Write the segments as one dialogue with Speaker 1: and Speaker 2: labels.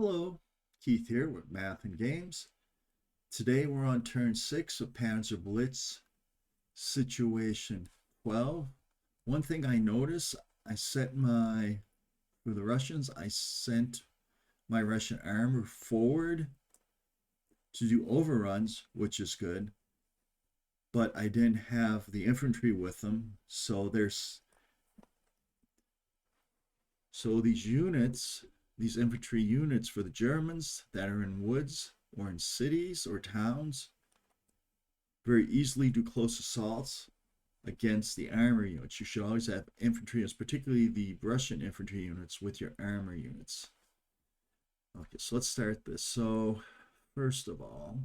Speaker 1: Hello, Keith here with Math and Games. Today we're on turn 6 of PanzerBlitz Situation 12. One thing I noticed, for the Russians, I sent my Russian armor forward to do overruns, which is good, but I didn't have the infantry with them, so these infantry units for the Germans that are in woods or in cities or towns very easily do close assaults against the armor units. You should always have infantry units, particularly the Russian infantry units, with your armor units. Okay, so let's start this. So first of all,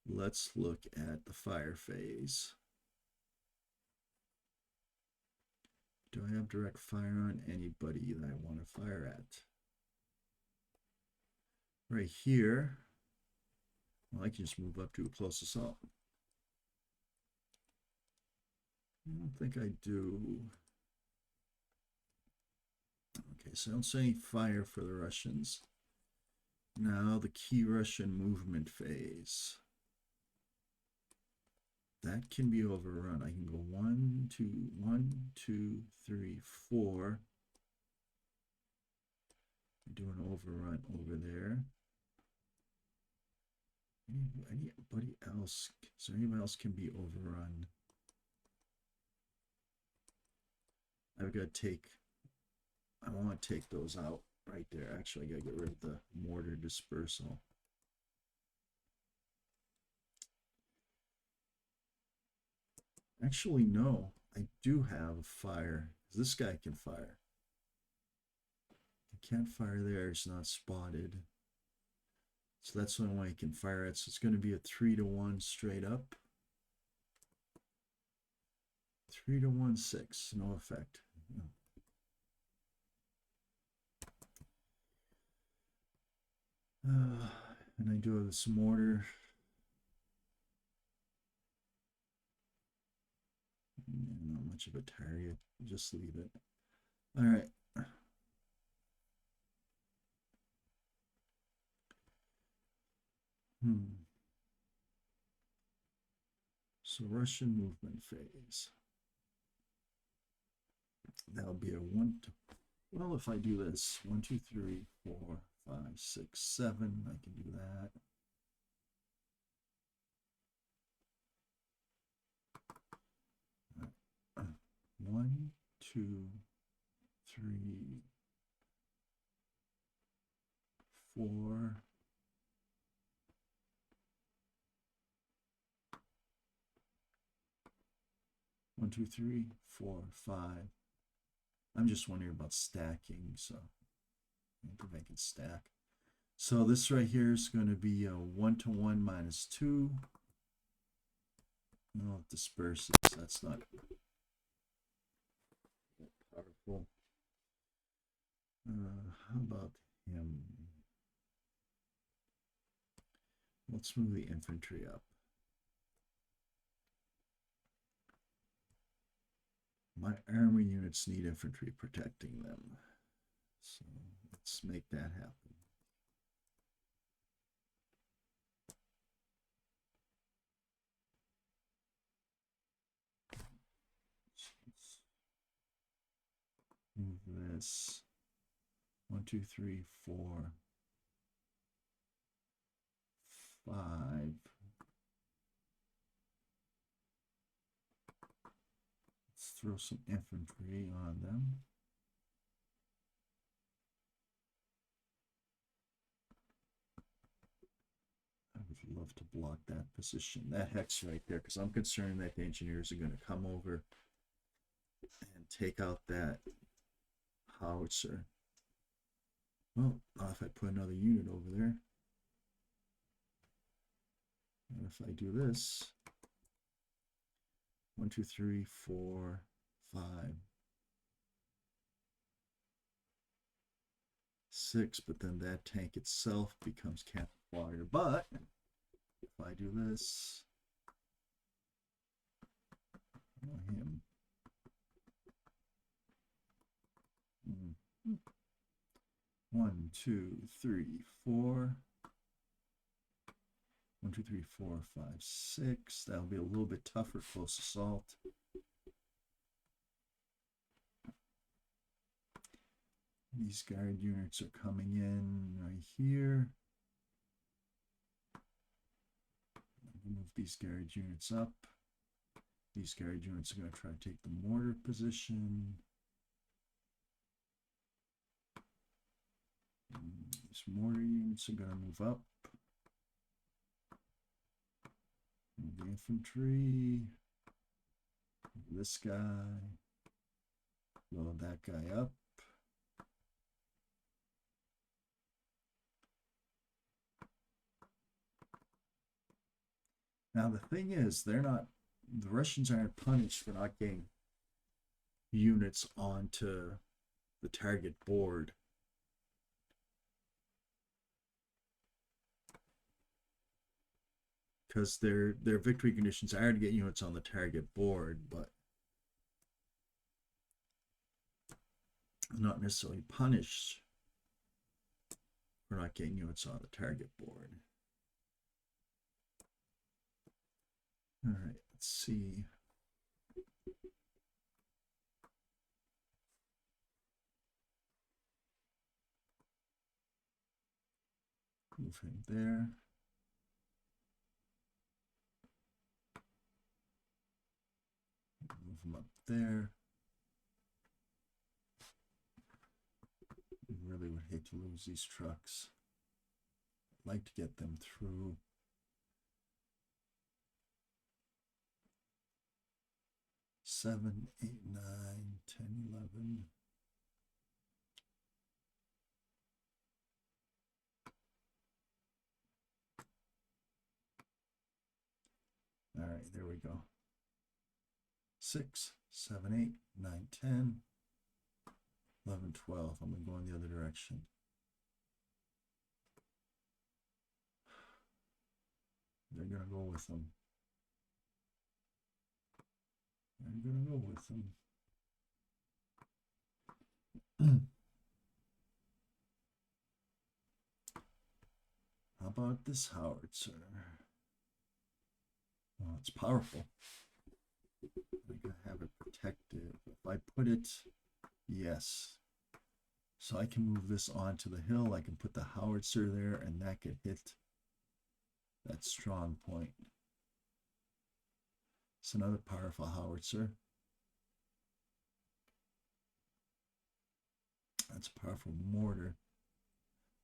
Speaker 1: let's look at the fire phase. Do I have direct fire on anybody that I want to fire at? Right here, well, I can just move up to a close assault. I don't think I do. Okay, so I don't see any fire for the Russians. Now the key Russian movement phase. That can be overrun. I can go 1, 2, 3, 4. Do an overrun over there. Anybody else? Is there anyone else can be overrun? I want to take those out right there. Actually, I got to get rid of the mortar dispersal. Actually, no. I do have a fire. This guy can fire. I can't fire there. It's not spotted. So that's the only way I can fire it. So it's going to be a 3-to-1 straight up. 3-to-1, 6. No effect. No. And I do have this mortar. Not much of a target. Just leave it. All right. So Russian movement phase. That'll be a 1 to, well, if I do this 1, 2, 3, 4, 5, 6, 7, I can do that. One, 2, 3, 4. One, 2, 3, 4, 5. I'm just wondering about stacking, so I think I can stack. So this right here is going to be a 1-to-1 minus 2. No, it disperses. That's not powerful. How about him? Let's move the infantry up. My armor units need infantry protecting them. So let's make that happen. Move this. 1, 2, 3, 4, 5. Let's throw some infantry on them. I would love to block that position, that hex right there, because I'm concerned that the engineers are going to come over and take out that howitzer. Well, not if I put another unit over there. And if I do this, 1, 2, 3, 4, 5, 6, but then that tank itself becomes cannon fodder. But if I do this, him. 1, 2, 3, 4. 1, 2, 3, 4, 5, 6. That'll be a little bit tougher, close assault. These guard units are coming in right here. Move these guard units up. These guard units are going to try to take the mortar position. These mortar units are going to move up. Move the infantry. Move this guy. Load that guy up. Now the thing is, the Russians aren't punished for not getting units onto the target board. Because their victory conditions are to get units on the target board, but not necessarily punished for not getting units on the target board. All right, let's see. Move him there. Move him up there. I really would hate to lose these trucks. I'd like to get them through. Seven, 8, 9, 10, 11. All right, there we go. 6, 7, 8, 9, 10, 11, 12. I'm going to go in the other direction. They're going to go with them. I'm going to go with them. How about this howitzer? Well, it's powerful. I'm going to have it protected. If I put it, yes. So I can move this onto the hill. I can put the howitzer there, and that could hit that strong point. It's another powerful howitzer. That's a powerful mortar.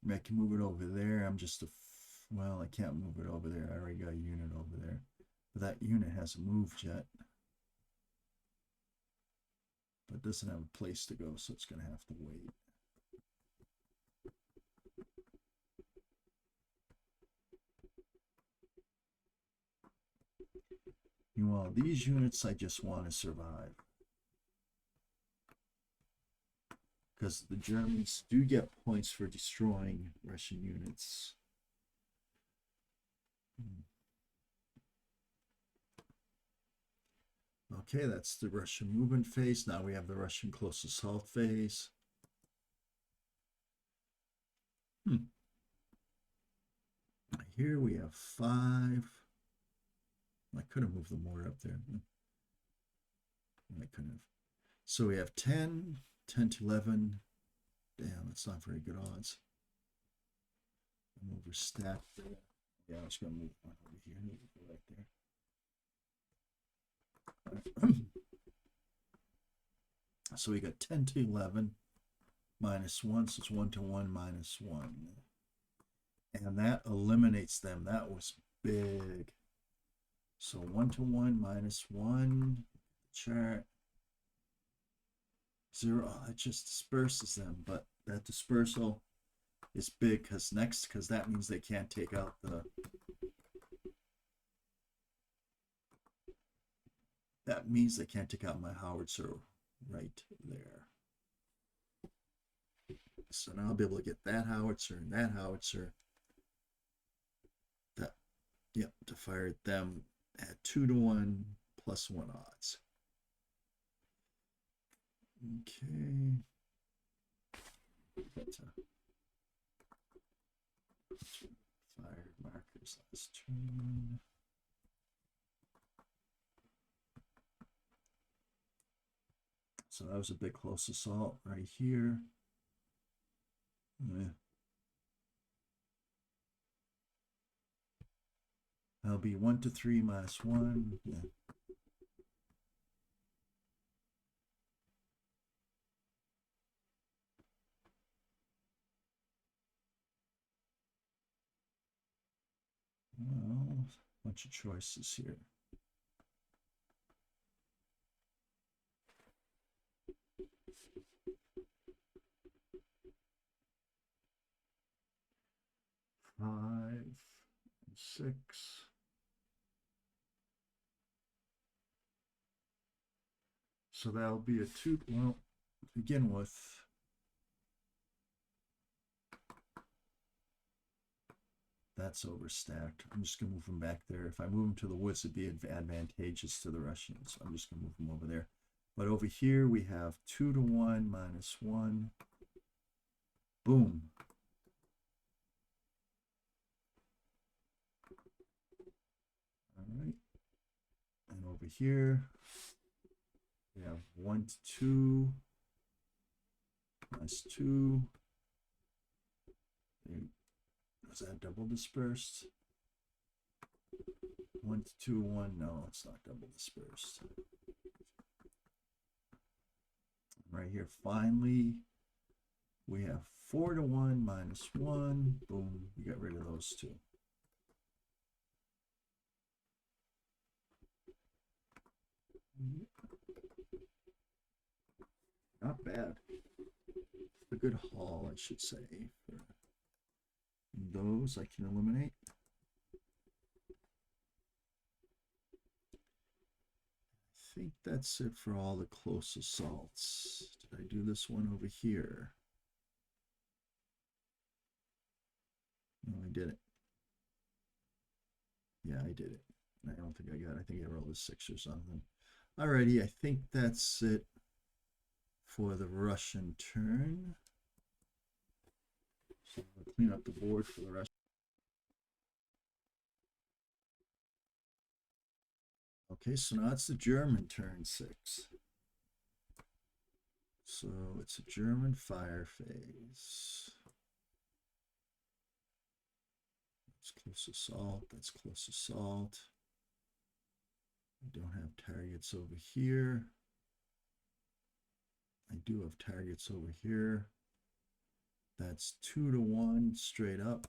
Speaker 1: I mean, I can move it over there. I'm just well, I can't move it over there. I already got a unit over there. But that unit hasn't moved yet. But it doesn't have a place to go, so it's going to have to wait. Meanwhile, these units, I just want to survive. Because the Germans do get points for destroying Russian units. Okay, that's the Russian movement phase. Now we have the Russian close assault phase. Here we have 5. I could have moved the mortar up there. I couldn't have. So we have 10, 10 to 11. Damn, that's not very good odds. I'm overstacked there. Yeah, I was going to move one over here. Right there. So we got 10 to 11 minus 1, so it's 1 to 1 minus 1. And that eliminates them. That was big. So 1 to 1 minus 1. Chart. 0. Oh, it just disperses them, but that dispersal is big because that means they can't take out the. That means they can't take out my howitzer right there. So now I'll be able to get that howitzer and that howitzer. That, yep, to fire at them at 2 to 1 plus 1 odds. Okay. Fire markers last turn. So that was a big close assault right here. Yeah. That'll be 1 to 3 minus 1. Yeah. Well, bunch of choices here. Five, 6. So that'll be a 2. Well, to begin with, that's overstacked. I'm just going to move them back there. If I move them to the woods, it'd be advantageous to the Russians. So I'm just going to move them over there. But over here, we have 2 to 1 minus 1. Boom. All right. And over here, we have 1 to 2 minus 2. Was that double dispersed? 1 to 2, 1. No, it's not double dispersed. Right here, finally, we have 4 to 1 minus 1. Boom, we got rid of those two. Not bad. A good haul, I should say. For those I can eliminate. I think that's it for all the close assaults. Did I do this one over here? No, I did it. Yeah, I did it. I don't think I got it. I think I rolled a 6 or something. Alrighty, I think that's it for the Russian turn. So I'll clean up the board for the rest. Okay, so now it's the German turn 6. So it's a German fire phase. That's close assault. That's close assault. I don't have targets over here. I do have targets over here. That's 2 to 1 straight up.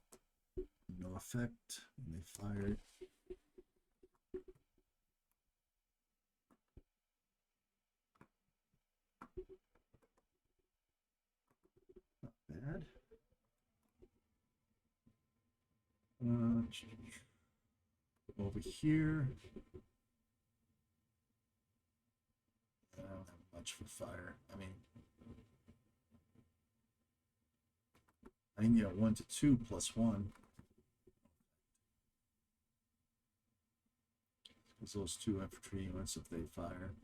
Speaker 1: No effect when they fired. Not bad. Over here. I don't have much for fire. I can get 1 to 2 plus 1. Because those 2 infantry units, if they fire.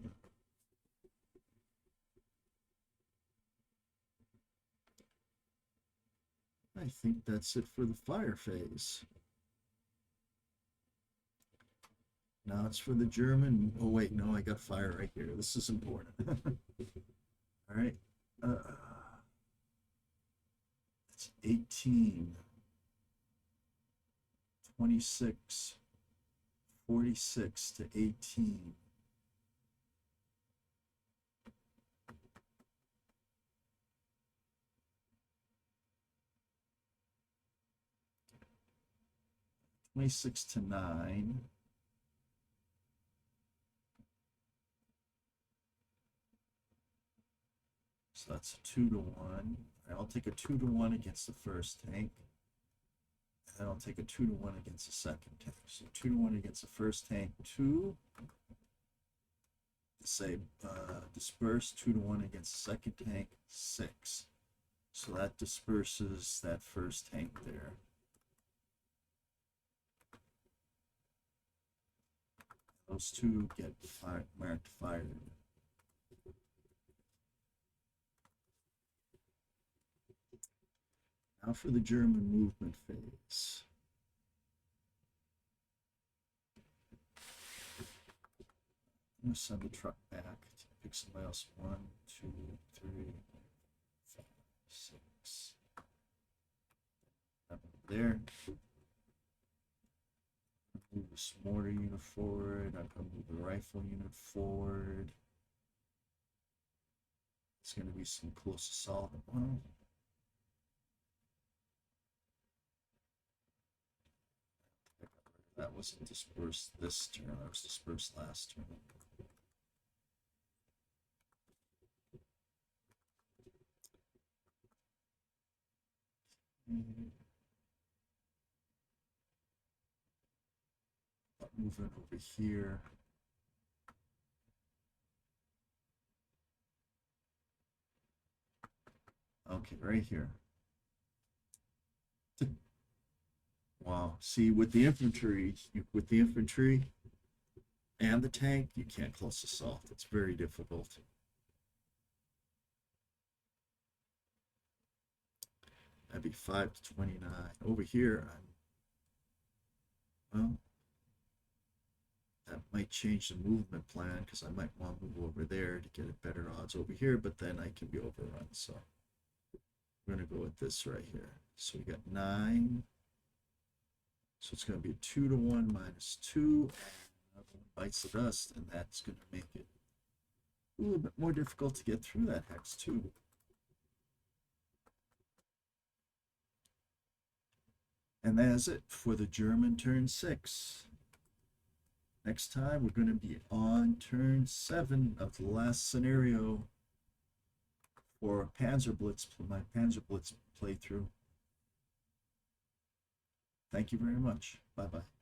Speaker 1: I think that's it for the fire phase. Now it's for the German. Oh, wait, no, I got fire right here. This is important. All right. It's 18, 26, 46 to 18. $26 to 9. So that's a 2 to 1. I'll take a 2 to 1 against the first tank. And I'll take a 2 to 1 against the second tank. So 2 to 1 against the first tank, 2. Say disperse 2 to 1 against the second tank, 6. So that disperses that first tank there. Those 2 get marked fired. Now for the German movement phase. I'm going to send the truck back to pick somebody else. 1, 2, 3, 5, 6. There. Move this mortar unit forward. I'm going to move the rifle unit forward. It's going to be some close assault. Well, that wasn't dispersed this turn. That was dispersed last turn. Moving over here. Okay, right here. Wow. See, with the infantry, and the tank, you can't close assault. It's very difficult. That'd be 5 to 29. Over here, well, that might change the movement plan because I might want to move over there to get a better odds over here, but then I can be overrun. So we're going to go with this right here. So we got 9. So it's going to be a 2 to 1 minus 2. Bites the dust, and that's going to make it a little bit more difficult to get through that hex too. And that's it for the German turn 6. Next time we're going to be on turn 7 of the last scenario for PanzerBlitz, my PanzerBlitz playthrough. Thank you very much. Bye-bye.